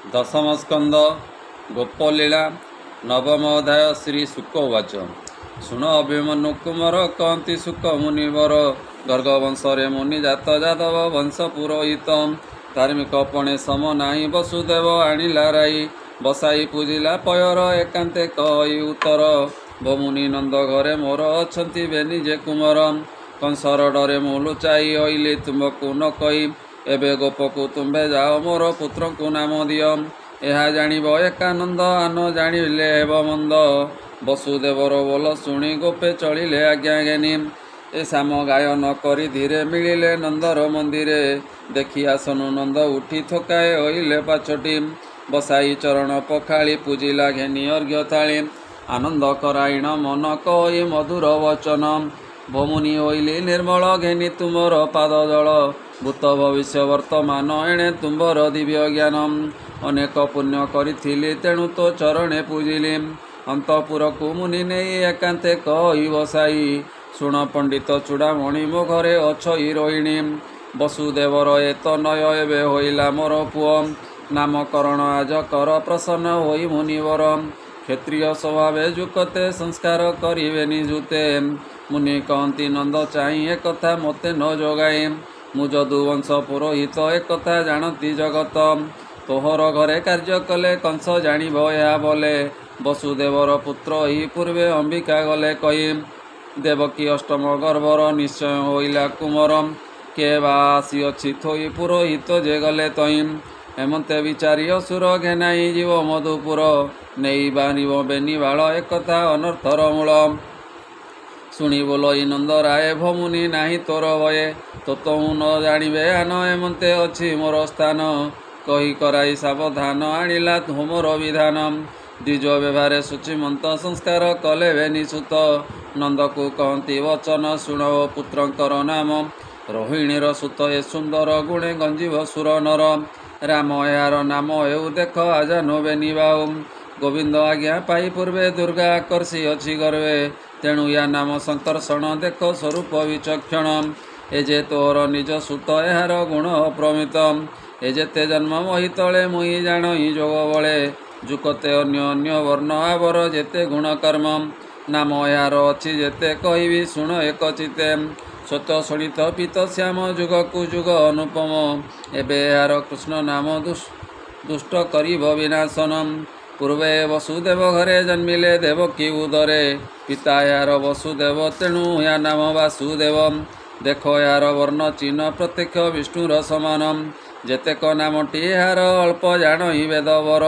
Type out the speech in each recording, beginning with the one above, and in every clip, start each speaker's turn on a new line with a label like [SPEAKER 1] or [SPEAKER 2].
[SPEAKER 1] दशम स्कंद गोपलीला नवम अध्याय श्री शुक उवाच शुण अभिमन्यु कुमार कहती शुक मुनिवर गर्गवंशरे मुनि जात जादव वंश पुरोहित धार्मिक पणे सम नाही वसुदेव आणिला राई बसाई पूजिला पयर एकांते कही उत्तर बहुमुनि नंद घरे मोर अछंती बेनी जे कुमार कंसर डरे मु लुचाई अइली तुमको न कही एबे गोपकु तुम्भे जाओ मोर पुत्र को नाम दिय यह जानिब एकानंद आन जानिले हेब मंद वसुदेवर बोल शुणी गोपे चलिले आज्ञा ज्ञानी ए श्याम गायन करी धीरे मिलिले नंदर मंदिरे देखी आसनु नंद उठी थकाए अइले पाछटी बसाई चरण पखाली पूजिला घेनी अर्घ्य थाली आनंद कराइण मन कही मधुर वचन भमुनि होइली निर्मल घेनी तुमर पाद जल भूत भविष्य वर्तमान एणे तुम्बर दिव्य ज्ञान अनेक पुण्य करिथिली तेणु तो चरणे पूजिली अंतपुर को मुनि नहीं एकांते कही बसाई शुण पंडित चूड़ामणि मो घरे अछई रोहिणी वसुदेवर एत नय एबे होइला मोर पुओ नामकरण आज कर प्रसन्न होई मुनिवर क्षत्रिय स्वभावे जुकते संस्कार करिवे निजुते मुनि कहती नंद चाही एक कथा मते न जोगाए मु जदुवंश पुरोहित एक कथा जानती जगत तोहर घरे कार्य कले कंस जानिब या बोले वसुदेवर पुत्र ही पूर्वे अंबिका गले कही देवकी अष्टम गर्भर निश्चय होइला कुमर के बासी अच्छी थोई पुरोहित जे गले तई हेमंते विचारी असुर घेनाई जीव मधुपुर नहीं बानिब बेनी बाल एक कथा अनर्थर मूल शुणी बोल नंद राय भमुनि नाही तोर भये तो न जानिबे आन हेमंते अच्छी मोर स्थान कही कराई सावधान आनिला होमर विधान द्विज व्यवहारे शुचिमंत संस्कार कले बेनिसुत नंद को कहती वचन शुण पुत्रंकर नाम रोहिणीर सुत ए सुंदर गुणे गंजीव सुर नर राम यार नाम एउ देख आजा नो बेनी बाऊ गोविंद आज्ञा पाई पूर्वे दुर्गा आकर्षी अच्छी गर्वे तेणु या नाम संकर्षण देख स्वरूप विचक्षण ए जे तोर निज सुत यार गुण प्रमित ए जेते जन्म मही तले मुई जान जोग बले जुकते अन्य अन्य वर्ण आवर जेते गुण कर्म नाम यार अच्छी जेते कहबी शुण एक चिते स्वत शोणित पीत श्याम जुग कु जुग अनुपम एबे यार कृष्ण नाम दुष्ट करिब विनाशनम पूर्वे वसुदेव घरे जन्मिले देवकी उदरे पिता यार वसुदेव तेणु या नाम वासुदेव देख यार वर्ण चिन्ह प्रत्यक्ष विष्णुर समान जेतेक नामटी यार अल्प जान वेदवर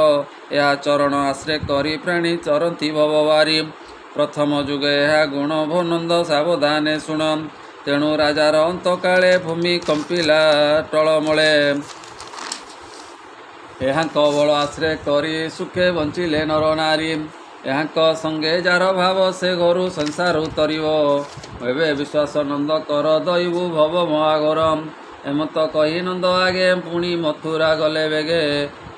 [SPEAKER 1] या चरण आश्रय करी प्राणी चरती भववारी प्रथम जुगे यह गुण भनंद सावधाने शुण तेणु राजार अंत काले भूमि कंपिला टलमले एहांक बल आश्रय करी सुखे बंचिले नर नारी एहांक संगे जार भाव से घरु संसार उतरिव एबे विश्वास नंद कर दैबु भव महाघर एमत कही नंद आगे पुणी मथुरा गले बेगे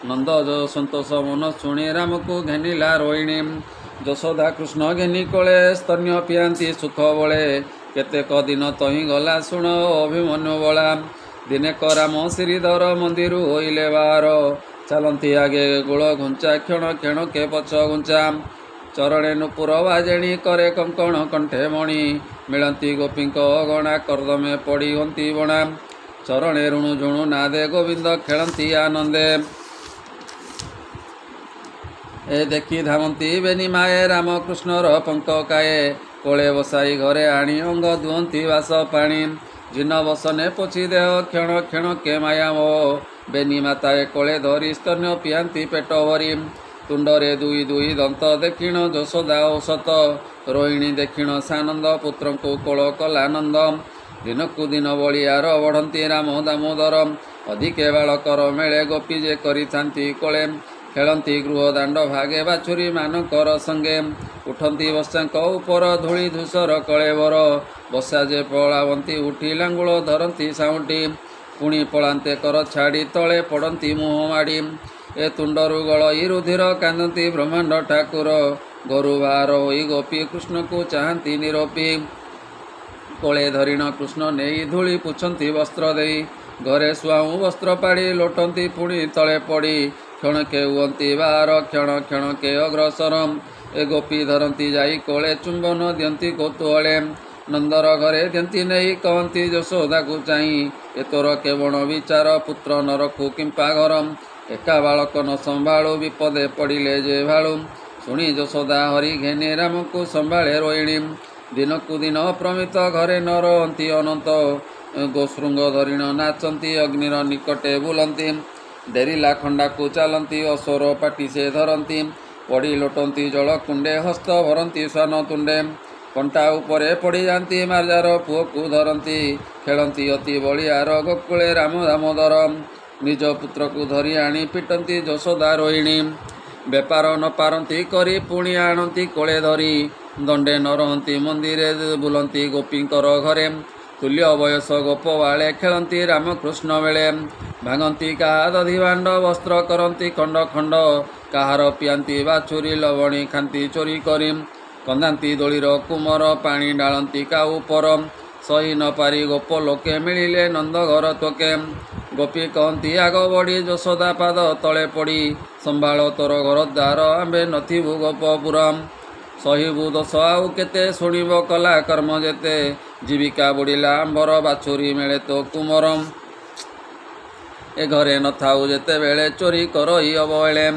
[SPEAKER 1] नंद जो संतोष मन शुणी राम को घेनिला रोहिणी यशोदा कृष्ण घेनी कोले स्तन्य पियांती सुख बले केतेक दिन तही गला शुण अभिमन्यु बला दिने राम श्रीधर मंदिर होइले बाहर चलती आगे गुल घुंचा क्षण क्षण के पछ घुंचा चरणे नुपुर बाजेणी करे कंकण कंठे मणि मिलती गोपींक गणा करदमे पड़ी हंती बणा चरणे ऋणु झुणु नादे गोविंद खेलती आनंदे ए देखी धामती बेनी माए रामकृष्णर पंक काए कोले बसाई घरे आणी अंग दुहंती वास पाणी जिन बसने पोछि देह क्षण क्षण के माया मो बेनी माताए कोले धरी स्तन्य पियांती पेट भरी तुंडरे दुई दुई दंत देखिण यशोदा औसत रोहिणी देखिण सानंद पुत्र को कोल कलानंद दिनकु दिन बलियार बढ़ती राम दामोदर अधिके बालकर मेले गोपी जे करिथांती कोले खेलती गृह दांड भागे बाछुरी मानकर संगे उठती बसांक उपर धूली धूसर कलेबर बसा जे पलावंती उठी लांगुल धरती साउंटी पुणी पलांते कर छाड़ी तले पड़ती मुह माड़ी ए तुंडरु गलई रुधिर कांदती ब्रह्मांड ठाकुर गोरु बाहर होई गोपी कृष्ण को चाहती निरोपी कोले धरिण कृष्ण नहीं धूली पुछंती वस्त्र देई घरे सुआऊँ वस्त्र पाड़ी लोटंती पुणी तले पड़ी क्षणके हुअन्ति बाहर क्षण क्षणके अग्रसर ए गोपी धरती जाई कोले चुंबन दियंती कौतूहले नंदर घरे दियंती नहीं कहती यशोदा को चाई ए तोर केवल विचार पुत्र न रखु किंपा घर एका बालक न संभाळु विपदे पड़िले जे भाळु शुणी यशोदा हरि घेने राम को संभाळे रोहिणी दिन को दिन अप्रमित घरे न रहंती अनंत गोशृंग धरिण नाचंती अग्निर निकटे बुलंती डेरिला खंडा को चालंती असुर पाटी से धरंती पड़ी लोटंती जल कुंडे हस्त भरंती स्वान तुंडे कंटा उपरे पड़ी जाती मार्जार पुओ को धरंती खेलंती अति बलियार गोकुले राम दामोदर निज पुत्र को धरी आनी पिटंती यशोदा रोहिणी बेपार न पारंती करी पुणी आणती कोले धरी दंडे न रहंती मंदिरे बुलंती गोपींकर घरे तुल्य बयस गोपवाळे खेलंती रामकृष्ण बेले भांगंती कहा दधि भांड वस्त्र करंती खंड खंड काहार पियांती बाछुरी लवणी खांती चोरी करी कंदांती दोलीर कुमर पानी डालंती काऊ पर सही न पारी गोप लोके मिलिले नंद घर तोके गोपी कहती आग बड़ी यशोदा पाद तले पड़ी संभाल तोर घर द्वार आंबे नथिबु गोपपुरम सहिबु दोष आउ केते शुणिब कला कर्म जेते जीविका बुड़िला आंबर बाछुरी मेले तो कुमरम ए घरे न थाउ जेते बेले चोरी करई अबहेले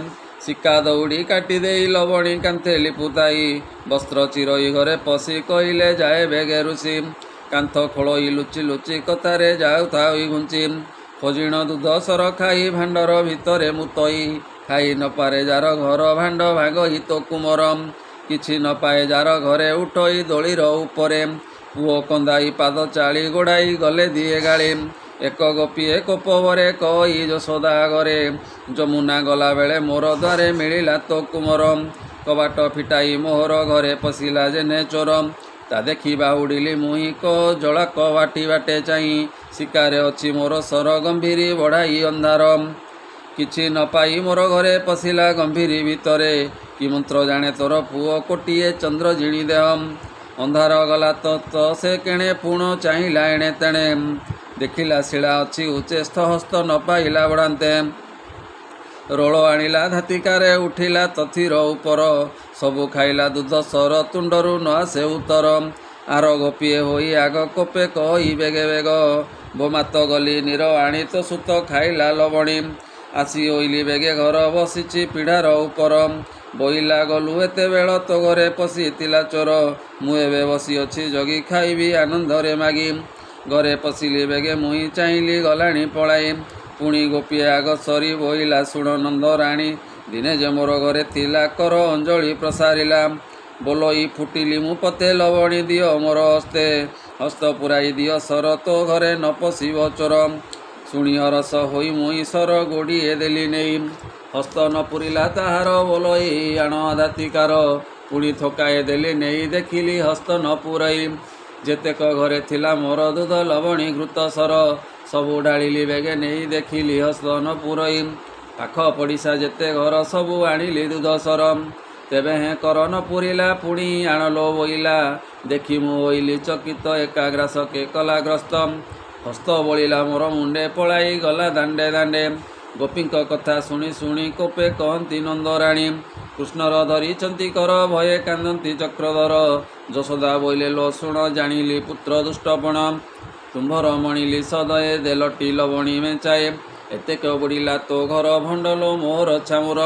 [SPEAKER 1] सिक्का दौड़ी काटी दे लवणी कांथे लिपुताई वस्त्र चिरई घरे पशि कहले जाए बेगे ऋषि कांथ खोलई लुचि लुचि कतारे जाऊ थाई घुंची खोजिण दूध सर खाई भांडर भितरे मुतई खाई न पारे जार घर भांड भाग हित कुमरम किछि न पाए जार घरे उठई दोलीर उपरे पुओ कंदाई पाद चाली गोड़ाई गले दिए गाड़ी एक गोपी एक पवरे कई यशोदा घरे जमुना गला बेले मोर द्वारे मिलिला तो कुमरम कबाट फिटाई मोहर घरे पशिला जेने चोरम ता देखी बाहुडिली मुही को जड़ाक बाटी बाटे चाई शिकारे अच्छी मोर सर गंभीरी बढ़ाई अंधार किछि न पाई मोर घरे पशिला गंभीरी भितरे कि मंत्र जाने तोर पुओ कोटिए चंद्र जिणी देहम अंधार गला तो से केणे पुण चाहिला एणे तेणे देखिला शिला अच्छी उचेस्थ हस्त न पाइला बड़ाते रोल आनिला धातिकारे उठिला तथिर उपर सबु खाइला दूध सर तुंडरू न आसे उतर आर गोपीए होई आग कोपे कही बेगे बेग बोमात गली नीर आनी तो सुत खाइला लवणी आसी ओइली बेगे घर बसिची पिढ़ार उपर बोइला गलु एते बेल तो घरे पशिला चोर मु एबे बसी अछि जगी खाइबी आनंदरे मागी घरे पशिली बेगे मुई चाहली गलाणी पलाई पुणी गोपीए आग सरी बोइला शुण नंद राणी दिने जे मोर घरे थिला कर अंजलि प्रसारिला बोलई फुटिली मु पते लवणी दियो मोर हस्ते हस्त पुराई दियो सर तो घरे न पशिब चोर शुणी हरस होई मुई सर गोड़िए देली नहीं हस्त न पुरिला ताहार बोलई आण दातिकार पुणी थकाए देली नहीं देखिली हस्त न पुरई जेतेक घरे थिला मोर दूध लवणी घृत सर सबु डालिली बेगे नहीं देखिली हस्त न पुरई पाख पड़िशा जेते घर सबु आनिली दूध सर तेबे हे कर न पुरिला पुणी आणलो बोइला देखी मु ओइली चकित एकाग्रास के कलाग्रस्त हस्त बोलिला मोर मुंडे पलाई गला दांडे दांडे गोपींक कथा शुणी शुणी कोपे कहती नंदराणी कृष्णर धरिचंती कर भये कांदंती चक्रधर यशोदा बोइले लो शुण जानिली पुत्र दुष्टपण तुम्भर मणिली सदये देलटी लवणी मेचाए एतेक बुड़िला तो घर भंडलो मोहर छामुर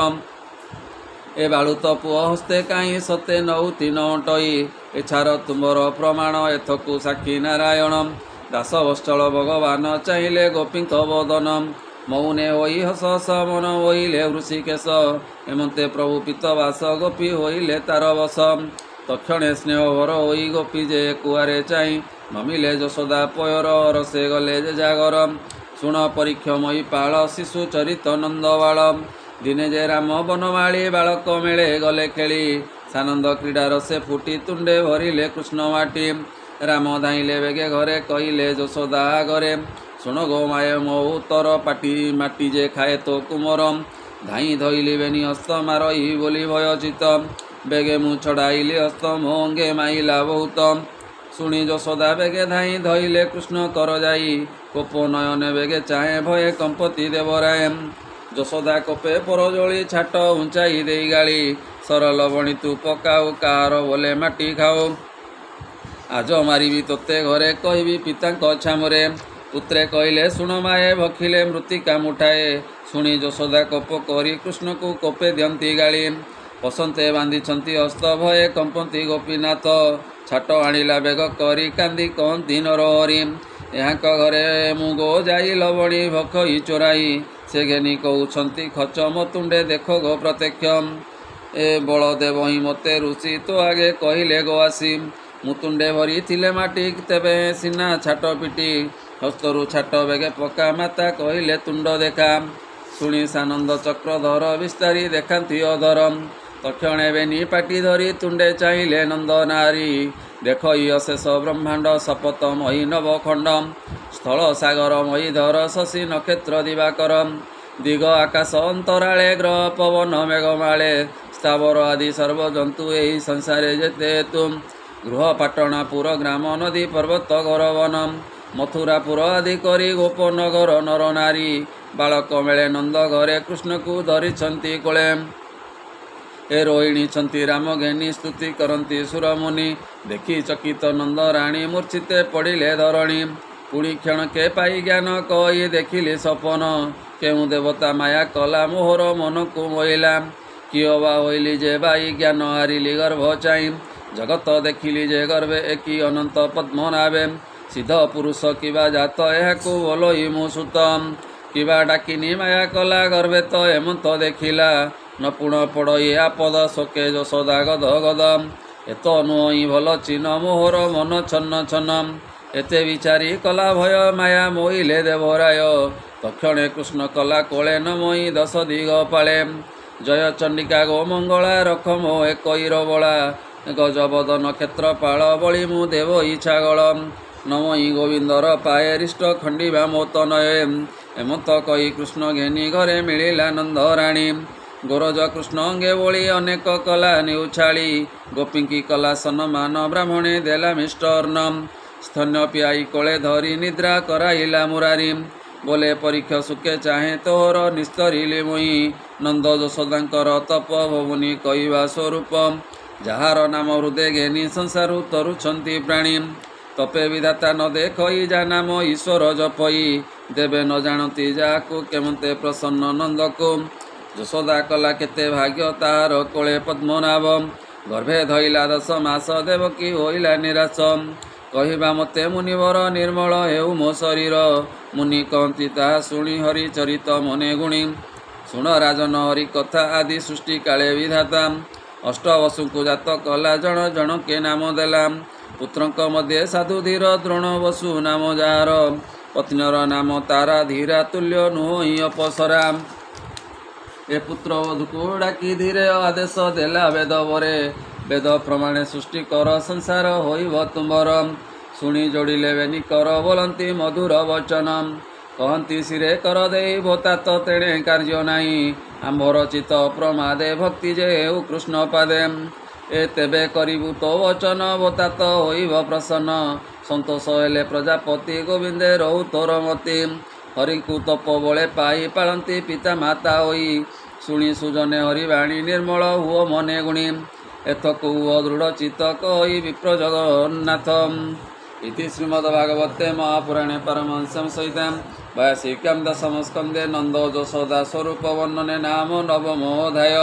[SPEAKER 1] ए बालुत पुओ हस्ते काई सते नौती नटई एछार तुम्बर प्रमाण एथकु साक्षी नारायण दास वत्सल भगवान चाहिले गोपींक बदन मौने होई हस हस मन होइले ऋषिकेश एमंते प्रभु पितवास गोपी होइले तार बस तक्षणे स्नेहभर होई गोपी जे कुआरे चाई नमिले यशोदा पयर रसे गले जे जागर शुण परीक्षमयी पाल शिशु चरित नंदबाल दिने जे राम बनमाली बालक मेले गले खेली सानंद क्रीडा रसे फुटी तुंडे भरिले कृष्ण माटी राम धाइले बेगे घरे कहिले यशोदा घरे शुण गो माए मो तर पाटी माटी जे खाए तो कुमरम धाई धइली बेनी हस्त मारई बोली भयचित बेगे मु छड़ाइली हस्त मोंगे माइला बहुत शुणी यशोदा बेगे धाई धइले कृष्ण कर जाई कोप नयने बेगे चाहे भये कंपति देवराय ଯଶୋଦା କୋପେ ପରଜଳି ଛାଟ ଉଞ୍ଚାଇ ଦେଇ ଗାଳି ସରଲ ବଣି ତୁ ପକାଉ କାହାର ବୋଲେ ମାଟି ଖାଉ। ଆଜ ମାରିବି ତୋତେ ଘରେ କହିବି ପିତାଙ୍କ ଛାମୁରେ। ପୁତ୍ରେ କହିଲେ ଶୁଣ ମାଏ ଭଖିଲେ ମୃତ୍ତିକା ମୁଠାଏ। ଶୁଣି ଯଶୋଦା କୋପ କରି କୃଷ୍ଣକୁ କୋପେ ଦିଅନ୍ତି ଗାଳି। ବସନ୍ତେ ବାନ୍ଧିଛନ୍ତି ହସ୍ତ ଭୟେ କମ୍ପନ୍ତି ଗୋପୀନାଥ। ଛାଟ ଆଣିଲା ବେଗ କରି କାନ୍ଦି କହନ୍ତି ନରହରି। ଏହାଙ୍କ ଘରେ ମୁଁ ଗୋ ଯାଇ ଲବଣୀ ଭଖଇ ଚୋରାଇ। ସେ ଘେନି କହୁଛନ୍ତି ଖଚ ମୋ ତୁଣ୍ଡେ ଦେଖ ଗୋ ପ୍ରତ୍ୟକ୍ଷ। ଏ ବଳଦେବ ହିଁ ମୋତେ ରୁଚି ତୋ ଆଗେ କହିଲେ ଗୋ ଆସି। ମୁଁ ତୁଣ୍ଡେ ଭରିଥିଲେ ମାଟି ତେବେ ସିନା ଛାଟ ପିଟି। ହସ୍ତରୁ ଛାଟ ବେଗେ ପକା ମାତା କହିଲେ ତୁଣ୍ଡ ଦେଖା। ଶୁଣି ସାନନ୍ଦ ଚକ୍ରଧର ବିସ୍ତାରି ଦେଖାନ୍ତି ଅଧର। ତକ୍ଷଣେ ବେନି ପାଟି ଧରି ତୁଣ୍ଡେ ଚାହିଁଲେ ନନ୍ଦ ନାରୀ। ଦେଖ ଅଶେଷ ବ୍ରହ୍ମାଣ୍ଡ ଶପଥ ମହି ନବଖଣ୍ଡ। ସ୍ଥଳ ସାଗର ମହି ଧର ଶଶୀ ନକ୍ଷତ୍ର ଦିବାକର। ଦିଗ ଆକାଶ ଅନ୍ତରାଳେ ଗ୍ରହ ପବନ ମେଘମାଳେ। ସ୍ଥାବର ଆଦି ସର୍ବଜନ୍ତୁ ଏହି ସଂସାରେ ଯେତେ ତୁମ। ଗୃହ ପାଟଣାପୁର ଗ୍ରାମ ନଦୀ ପର୍ବତ ଗରବନ। ମଥୁରାପୁର ଆଦି କରି ଗୋପ ନଗର ନର ନାରୀ। ବାଳକ ମେଳେ ନନ୍ଦ ଘରେ କୃଷ୍ଣକୁ ଧରିଛନ୍ତି କୋଳେ। ଏ ରୋହିଣୀଛନ୍ତି ରାମ ଘେନି ସ୍ତୁତି କରନ୍ତି ସୁରମୁନି। ଦେଖି ଚକିତ ନନ୍ଦ ରାଣୀ ମୂର୍ଚ୍ଛିତେ ପଡ଼ିଲେ ଧରଣୀ। ପୁଣି କ୍ଷଣକେ ପାଇ ଜ୍ଞାନ କହି ଦେଖିଲି ସପନ। କେଉଁ ଦେବତା ମାୟା କଲା ମୋହର ମନକୁ ମୋହିଲା। କିଏ ବା ହୋଇଲି ଯେ ବାଇ ଜ୍ଞାନ ହାରିଲି ଗର୍ଭ ଚାହିଁ। ଜଗତ ଦେଖିଲି ଯେ ଗର୍ଭେ ଏକି ଅନନ୍ତ ପଦ୍ମନାଭେ। ସିଦ୍ଧ ପୁରୁଷ କିବା ଜାତ ଏହାକୁ ବୋଲଇ ମୁଁ ସୁତ। କିବା ଡାକିନି ମାୟା କଲା ଗର୍ଭେ ତ ହେମନ୍ତ ଦେଖିଲା। ନପୁଣ ପଡ଼ଇ ଆପଦ ଶୋକେ ଯଶୋଦା ଗଦ ଗଦ। ଏତ ନୁହଁ ଭଲ ଚିହ୍ନ ମୋହର ମନ ଛନ୍ନ ଛନ୍ନ। ଏତେ ବିଚାରି କଲା ଭୟ ମାୟା ମୋହିଲେ ଦେବରାୟ। ତକ୍ଷଣେ କୃଷ୍ଣ କଲା କୋଳେ ନମଇ ଦଶ ଦିଗ ପାଳେ। ଜୟ ଚଣ୍ଡିକା ଗୋ ମଙ୍ଗଳା ରଖ ମୋ ଏକଇର ବଳା। ଗଜବଦନ କ୍ଷେତ୍ରପାଳ ବଳି ମୁଁ ଦେବ ଇଚ୍ଛାଗଳ। ନମଇ ଗୋବିନ୍ଦର ପାଏ ରିଷ୍ଟ ଖଣ୍ଡିବା ମୋ ତନୟେ। ଏମନ୍ତ କହି କୃଷ୍ଣ ଘେନି ଘରେ ମିଳିଲା ନନ୍ଦରାଣୀ। ଗୋରଜ କୃଷ୍ଣ ଅଙ୍ଗେ ବୋଳି ଅନେକ କଲା ନେଉଛାଳି। ଗୋପୀଙ୍କି କଲା ସନମାନ ବ୍ରାହ୍ମଣେ ଦେଲା ମିଷ୍ଟର୍ଣ୍ଣ। ସ୍ତନ୍ୟ ପିଆଇ କୋଳେ ଧରି ନିଦ୍ରା କରାଇଲା ମୁରାରୀ। ବୋଲେ ପରୀକ୍ଷ ସୁଖେ ଚାହେଁ ତୋହର ନିସ୍ତରିଲି ମୁଇଁ। ନନ୍ଦ ଯଶୋଦାଙ୍କର ତପ ଭବୁନି କହିବା ସ୍ୱରୂପ। ଯାହାର ନାମ ହୃଦେ ଘେନି ସଂସାରୁ ତରୁଛନ୍ତି ପ୍ରାଣୀ। ତପେ ବିଧାତା ନ ଦେଖଇ ଯା ନାମ ଈଶ୍ୱର ଜପଇ। ଦେବେ ନ ଜାଣନ୍ତି ଯାହାକୁ କେମନ୍ତେ ପ୍ରସନ୍ନ ନନ୍ଦକୁ। ଯଶୋଦା କଲା କେତେ ଭାଗ୍ୟ ତାହାର କୋଳେ ପଦ୍ମନାଭ। ଗର୍ଭେ ଧଇଲା 10 ମାସ ଦେବକୀ ହୋଇଲା ନିରାଶ। କହିବା ମୋତେ ମୁନିବର ନିର୍ମଳ ହେଉ ମୋ ଶରୀର। ମୁନି କହନ୍ତି ତାହା ଶୁଣି ହରି ଚରିତ ମନେ ଗୁଣି। ଶୁଣ ରାଜନ ହରି କଥା ଆଦି ସୃଷ୍ଟି କାଳେ ବିଧାତା। ଅଷ୍ଟବସୁଙ୍କୁ ଜାତ କଲା ଜଣ ଜଣକେ ନାମ ଦେଲା। ପୁତ୍ରଙ୍କ ମଧ୍ୟରେ ସାଧୁ ଧୀର ଦ୍ରୋଣ ବସୁ ନାମ ଯାହାର। ପତ୍ନୀର ନାମ ତାରା ଧୀରା ତୁଲ୍ୟ ନୁହଁ ଅପସରା। ଏ ପୁତ୍ର ବଧୂକୁ ଡାକି ଧୀରେ ଆଦେଶ ଦେଲା ବେଦବରେ। ବେଦ ପ୍ରମାଣେ ସୃଷ୍ଟି କର ସଂସାର ହୋଇବ ତୁମ୍ଭର। ଶୁଣି ଯୋଡ଼ିଲେ ବେନି କର ବୋଲନ୍ତି ମଧୁର ବଚନ। କହନ୍ତି ଶିରେ କର ଦେଇ ଭୋତାତ ତେଣେ କାର୍ଯ୍ୟ ନାହିଁ। ଆମ୍ଭର ଚିତ ପ୍ରମାଦେ ଭକ୍ତି ଯେ ହେଉ କୃଷ୍ଣ ପାଦେ। ଏ ତେବେ କରିବୁ ତୋ ବଚନ ଭୋତାତ ହୋଇବ ପ୍ରସନ୍ନ। ସନ୍ତୋଷ ହେଲେ ପ୍ରଜାପତି ଗୋବିନ୍ଦେ ରହୁ ତୋର ମତି। ହରିଙ୍କୁ ତପ ବଳେ ପାଇ ପାଳନ୍ତି ପିତା ମାତା ହୋଇ। ଶୁଣି ସୁଜନେ ହରିବାଣୀ ନିର୍ମଳ ହୁଅ ମନେ ଗୁଣି। ଏଥକୁ ହୁଅ ଦୃଢ଼ ଚିତ୍ତ କହି ବିପ୍ର ଜଗନ୍ନାଥ। ଇତି ଶ୍ରୀମଦ୍ଭାଗବତେ ମହାପୁରାଣେ ପାରମହଂସ୍ୟାଂ ସହିତାଂ 82 ଦଶମ ସ୍କନ୍ଧେ ନନ୍ଦ ଯଶୋଦା ସ୍ୱରୂପ ବର୍ଣ୍ଣନେ ନାମ ନବମୋऽଧ୍ୟାୟ।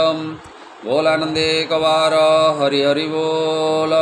[SPEAKER 1] ବୋଲାନନ୍ଦେ କବାର ହରି ହରି ବୋଲ।